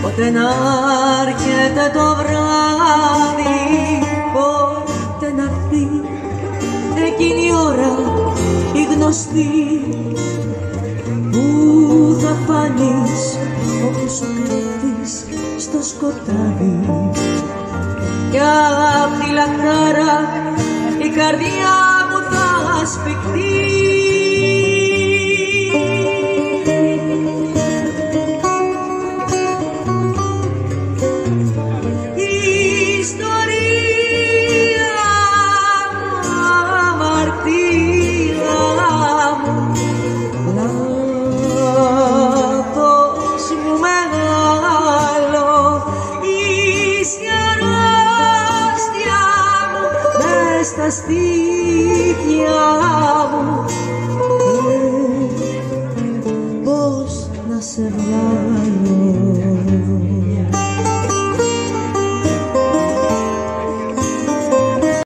Πότε να έρχεται το βράδυ, πότε να έρθει εκείνη η ώρα η γνωστή, που θα φανείς όπως ο κλέφτης στο σκοτάδι, κι απ' τη λαχτάρα η καρδιά μου θα σφιχτεί. Στα